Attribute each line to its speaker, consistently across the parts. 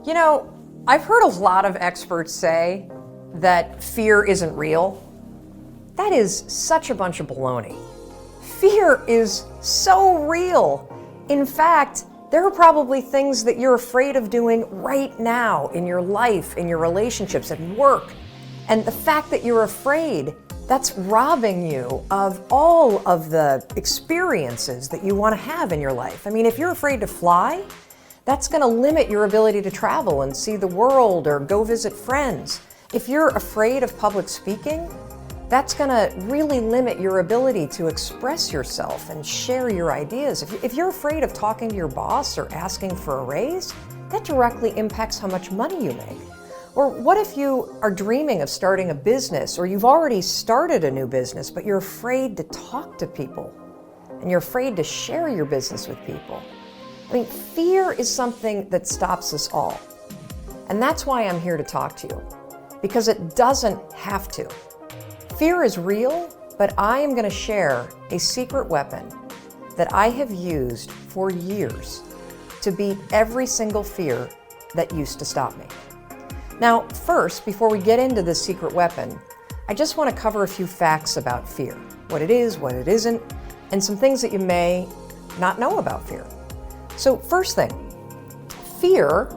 Speaker 1: You know, I've heard a lot of experts say that fear isn't real. That is such a bunch of baloney. Fear is so real. In fact, there are probably things that you're afraid of doing right now in your life, in your relationships, at work. And the fact that you're afraid, that's robbing you of all of the experiences that you want to have in your life. I mean, if you're afraid to fly, that's going to limit your ability to travel and see the world or go visit friends. If you're afraid of public speaking, that's going to really limit your ability to express yourself and share your ideas. If you're afraid of talking to your boss or asking for a raise, that directly impacts how much money you make. Or what if you are dreaming of starting a business, or you've already started a new business, but you're afraid to talk to people and you're afraid to share your business with people? I mean, fear is something that stops us all. And that's why I'm here to talk to you, because it doesn't have to. Fear is real, but I am going to share a secret weapon that I have used for years to beat every single fear that used to stop me. Now, first, before we get into this secret weapon, I just want to cover a few facts about fear, what it is, what it isn't, and some things that you may not know about fear. So first thing, fear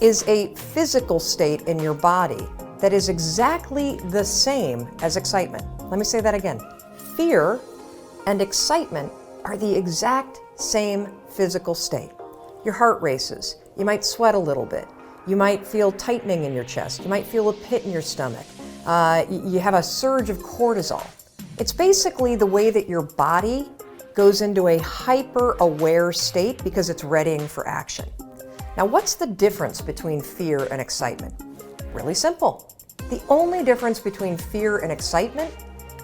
Speaker 1: is a physical state in your body that is exactly the same as excitement. Let me say that again. Fear and excitement are the exact same physical state. Your heart races. You might sweat a little bit. You might feel tightening in your chest. You might feel a pit in your stomach. You have a surge of cortisol. It's basically the way that your body goes into a hyper-aware state because it's readying for action. Now, what's the difference between fear and excitement? Really simple. The only difference between fear and excitement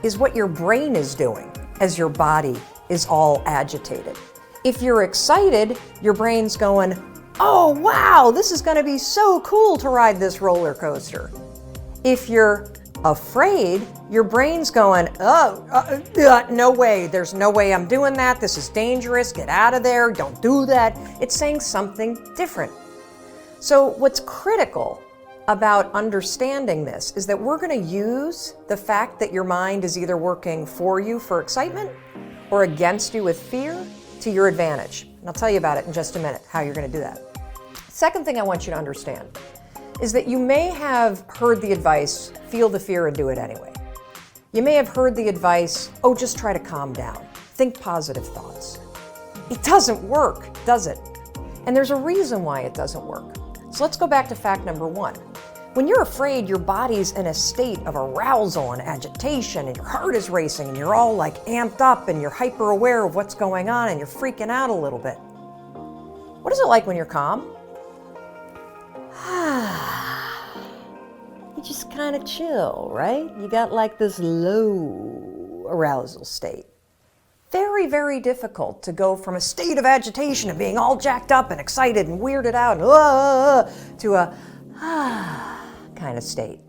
Speaker 1: is what your brain is doing as your body is all agitated. If you're excited, your brain's going, oh wow, this is going to be so cool to ride this roller coaster. If you're afraid, your brain's going, no way, there's no way I'm doing that, this is dangerous, get out of there, don't do that. It's saying something different. So what's critical about understanding this is that we're going to use the fact that your mind is either working for you for excitement or against you with fear to your advantage. And I'll tell you about it in just a minute, how you're going to do that. Second thing I want you to understand is that you may have heard the advice, feel the fear and do it anyway. You may have heard the advice, oh, just try to calm down. Think positive thoughts. It doesn't work, does it? And there's a reason why it doesn't work. So let's go back to fact number one. When you're afraid, your body's in a state of arousal and agitation, and your heart is racing, and you're all like amped up, and you're hyper aware of what's going on, and you're freaking out a little bit. What is it like when you're calm? You just kind of chill, right? You got like this low arousal state. Very, very difficult to go from a state of agitation and being all jacked up and excited and weirded out to a kind of state.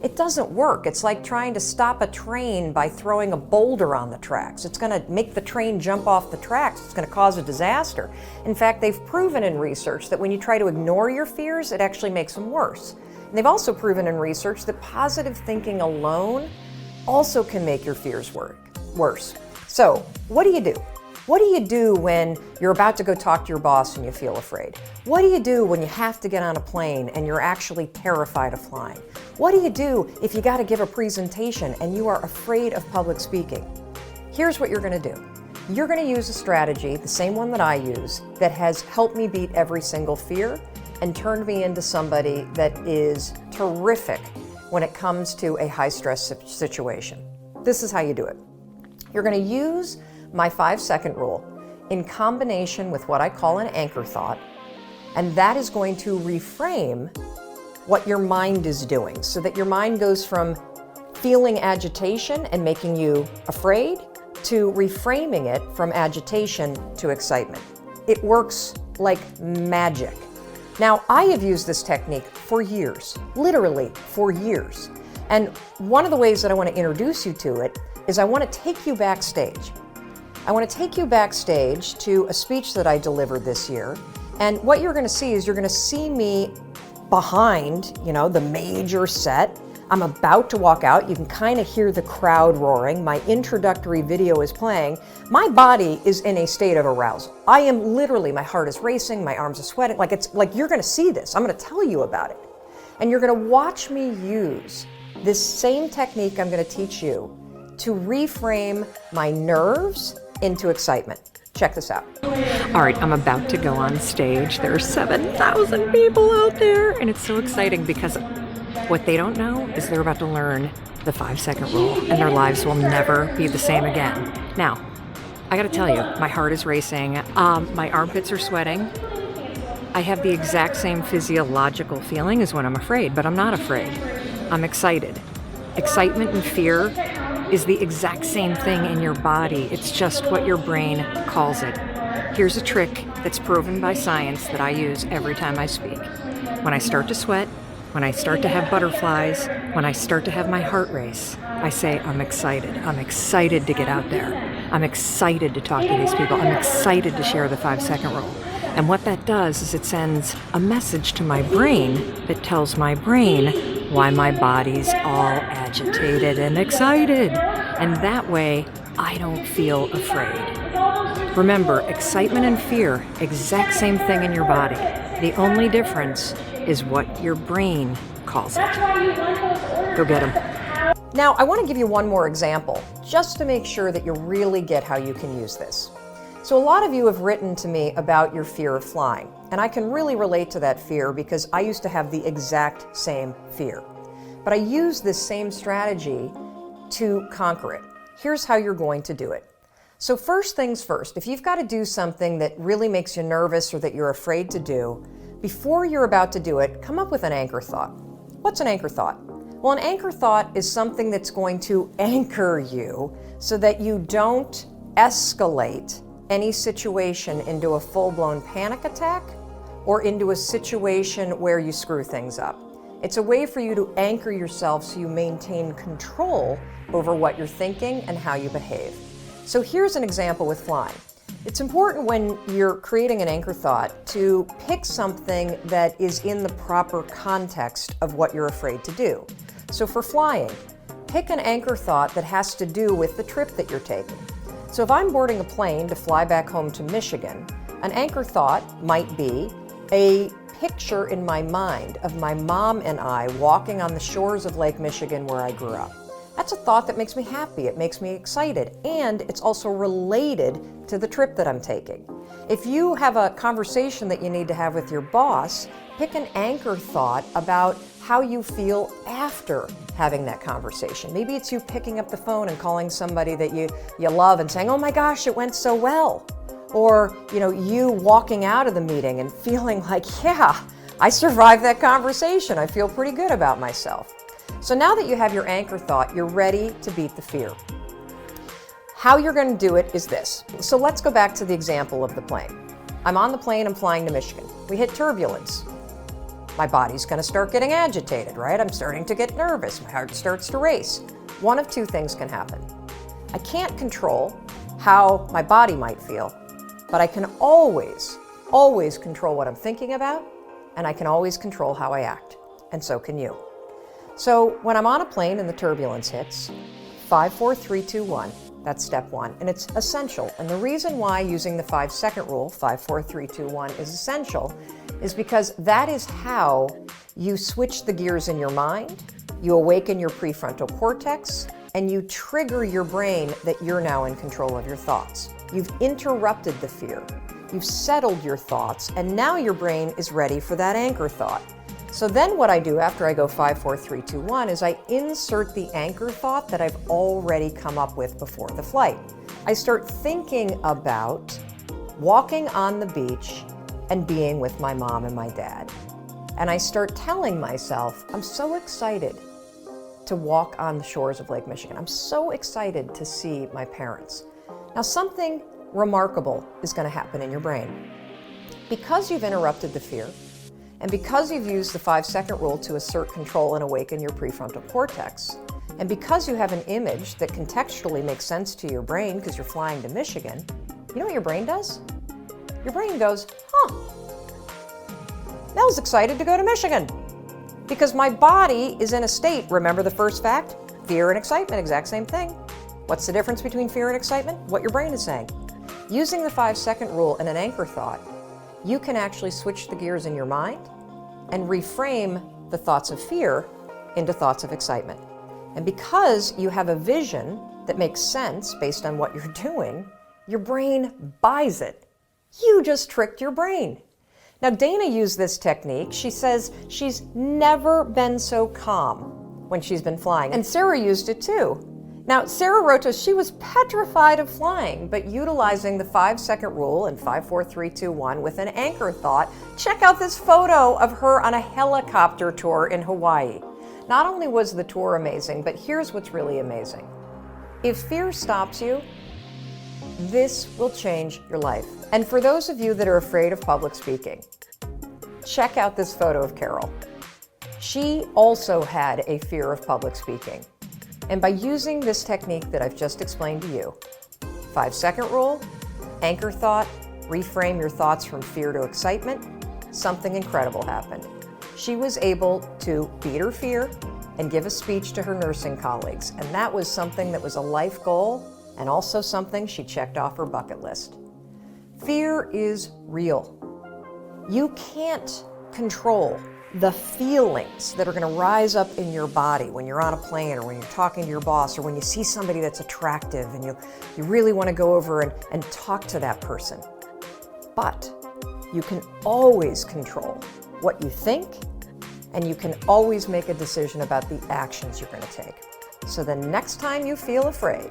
Speaker 1: It doesn't work. It's like trying to stop a train by throwing a boulder on the tracks. It's going to make the train jump off the tracks. It's going to cause a disaster. In fact, they've proven in research that when you try to ignore your fears, it actually makes them worse. And they've also proven in research that positive thinking alone also can make your fears worse. So, what do you do? What do you do when you're about to go talk to your boss and you feel afraid? What do you do when you have to get on a plane and you're actually terrified of flying? What do you do if you got to give a presentation and you are afraid of public speaking? Here's what you're going to do. You're going to use a strategy, the same one that I use, that has helped me beat every single fear and turned me into somebody that is terrific when it comes to a high-stress situation. This is how you do it. You're going to use my 5-second rule in combination with what I call an anchor thought, and that is going to reframe what your mind is doing so that your mind goes from feeling agitation and making you afraid to reframing it from agitation to excitement. It works like magic. Now, I have used this technique for years, literally for years. And one of the ways that I want to introduce you to it is I want to take you backstage. I want to take you backstage to a speech that I delivered this year, And what you're gonna see is you're gonna see me behind, the major set. I'm about to walk out. You can kind of hear the crowd roaring. My introductory video is playing. My body is in a state of arousal. I am literally, my heart is racing, my arms are sweating. Like you're gonna see this. I'm gonna tell you about it. And you're gonna watch me use this same technique I'm gonna teach you to reframe my nerves into excitement. Check this out.
Speaker 2: All right, I'm about to go on stage. There are 7,000 people out there, and it's so exciting because what they don't know is they're about to learn the 5-second rule, and their lives will never be the same again. Now, I gotta tell you, my heart is racing, my armpits are sweating. I have the exact same physiological feeling as when I'm afraid, but I'm not afraid. I'm excited. Excitement and fear is the exact same thing in your body. It's just what your brain calls it. Here's a trick that's proven by science that I use every time I speak. When I start to sweat, when I start to have butterflies, when I start to have my heart race, I say, I'm excited. I'm excited to get out there. I'm excited to talk to these people. I'm excited to share the 5-second rule. And what that does is it sends a message to my brain that tells my brain why my body's all agitated and excited. And that way, I don't feel afraid. Remember, excitement and fear, exact same thing in your body. The only difference is what your brain calls it. Go get them.
Speaker 1: Now, I want to give you one more example, just to make sure that you really get how you can use this. So a lot of you have written to me about your fear of flying, and I can really relate to that fear because I used to have the exact same fear. But I use this same strategy to conquer it. Here's how you're going to do it. So first things first, if you've got to do something that really makes you nervous or that you're afraid to do, before you're about to do it, come up with an anchor thought. What's an anchor thought? Well, an anchor thought is something that's going to anchor you so that you don't escalate any situation into a full-blown panic attack or into a situation where you screw things up. It's a way for you to anchor yourself so you maintain control over what you're thinking and how you behave. So here's an example with flying. It's important when you're creating an anchor thought to pick something that is in the proper context of what you're afraid to do. So for flying, pick an anchor thought that has to do with the trip that you're taking. So if I'm boarding a plane to fly back home to Michigan, an anchor thought might be a picture in my mind of my mom and I walking on the shores of Lake Michigan where I grew up. That's a thought that makes me happy, it makes me excited, and it's also related to the trip that I'm taking. If you have a conversation that you need to have with your boss, pick an anchor thought about how you feel after having that conversation. Maybe it's you picking up the phone and calling somebody that you love and saying, oh my gosh, it went so well. Or, you walking out of the meeting and feeling like, yeah, I survived that conversation. I feel pretty good about myself. So now that you have your anchor thought, you're ready to beat the fear. How you're going to do it is this. So let's go back to the example of the plane. I'm on the plane, I'm flying to Michigan. We hit turbulence. My body's going to start getting agitated, right? I'm starting to get nervous. My heart starts to race. One of two things can happen. I can't control how my body might feel, but I can always control what I'm thinking about, and I can always control how I act, and so can you. So when I'm on a plane and the turbulence hits, 5, 4, 3, 2, 1, that's step one, and it's essential. And the reason why using the 5-second rule, 5, 4, 3, 2, 1, is essential is because that is how you switch the gears in your mind, you awaken your prefrontal cortex, and you trigger your brain that you're now in control of your thoughts. You've interrupted the fear, you've settled your thoughts, and now your brain is ready for that anchor thought. So then what I do after I go 5, 4, 3, 2, 1 is I insert the anchor thought that I've already come up with before the flight. I start thinking about walking on the beach and being with my mom and my dad. And I start telling myself, I'm so excited to walk on the shores of Lake Michigan. I'm so excited to see my parents. Now something remarkable is going to happen in your brain. Because you've interrupted the fear, and because you've used the 5-second rule to assert control and awaken your prefrontal cortex, and because you have an image that contextually makes sense to your brain because you're flying to Michigan, you know what your brain does? Your brain goes, huh, Carol's excited to go to Michigan because my body is in a state. Remember the first fact? Fear and excitement, exact same thing. What's the difference between fear and excitement? What your brain is saying. Using the 5-second rule and an anchor thought, you can actually switch the gears in your mind and reframe the thoughts of fear into thoughts of excitement. And because you have a vision that makes sense based on what you're doing, your brain buys it. You just tricked your brain. Now, Dana used this technique. She says she's never been so calm when she's been flying. And Sarah used it too. Now, Sarah wrote to us, she was petrified of flying, but utilizing the 5-second rule and 5, 4, 3, 2, 1 with an anchor thought, check out this photo of her on a helicopter tour in Hawaii. Not only was the tour amazing, but here's what's really amazing. If fear stops you, this will change your life. And for those of you that are afraid of public speaking, check out this photo of Carol. She also had a fear of public speaking. And by using this technique that I've just explained to you, 5-second rule, anchor thought, reframe your thoughts from fear to excitement, something incredible happened. She was able to beat her fear and give a speech to her nursing colleagues. And that was something that was a life goal and also something she checked off her bucket list. Fear is real. You can't control the feelings that are going to rise up in your body when you're on a plane or when you're talking to your boss or when you see somebody that's attractive and you really want to go over and talk to that person. But you can always control what you think, and you can always make a decision about the actions you're going to take. So the next time you feel afraid,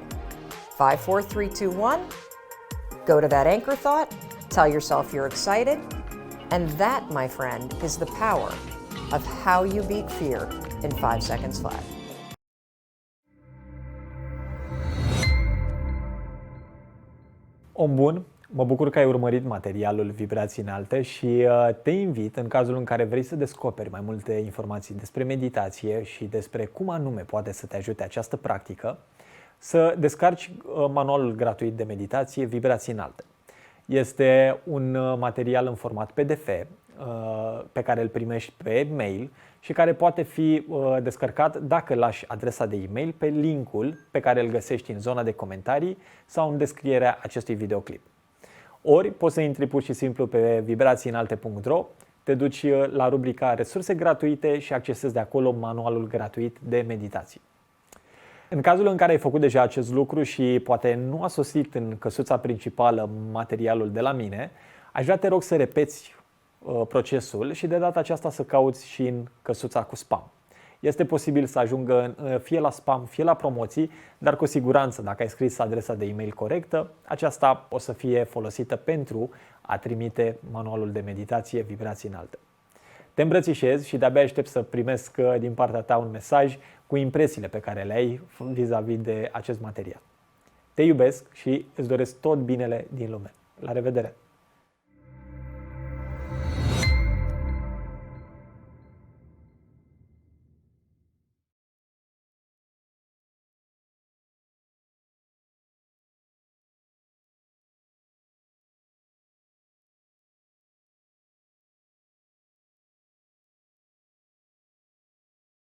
Speaker 1: 5, 4, 3, 2, 1, go to that anchor thought, tell yourself you're excited, and that, my friend, is the power of how you beat fear in 5 seconds flat.
Speaker 3: Om bun, mă bucur că ai urmărit materialul Vibrații Înalte și te invit, în cazul în care vrei să descoperi mai multe informații despre meditație și despre cum anume poate să te ajute această practică, să descarci manualul gratuit de meditație Vibrații Înalte. Este un material în format PDF pe care îl primești pe mail și care poate fi descărcat dacă lași adresa de e-mail pe linkul pe care îl găsești în zona de comentarii sau în descrierea acestui videoclip. Ori poți să intri pur și simplu pe vibrațiinalte.ro, te duci la rubrica resurse gratuite și accesezi de acolo manualul gratuit de meditație. În cazul în care ai făcut deja acest lucru și poate nu a sosit în căsuța principală materialul de la mine, aș vrea te rog să repeți procesul și de data aceasta să cauți și în căsuța cu spam. Este posibil să ajungă fie la spam, fie la promoții, dar cu siguranță, dacă ai scris adresa de e-mail corectă, aceasta o să fie folosită pentru a trimite manualul de meditație Vibrații Înalte. Te îmbrățișez și de-abia aștept să primesc din partea ta un mesaj cu impresiile pe care le ai vis-a-vis de acest material. Te iubesc și îți doresc tot binele din lume. La revedere!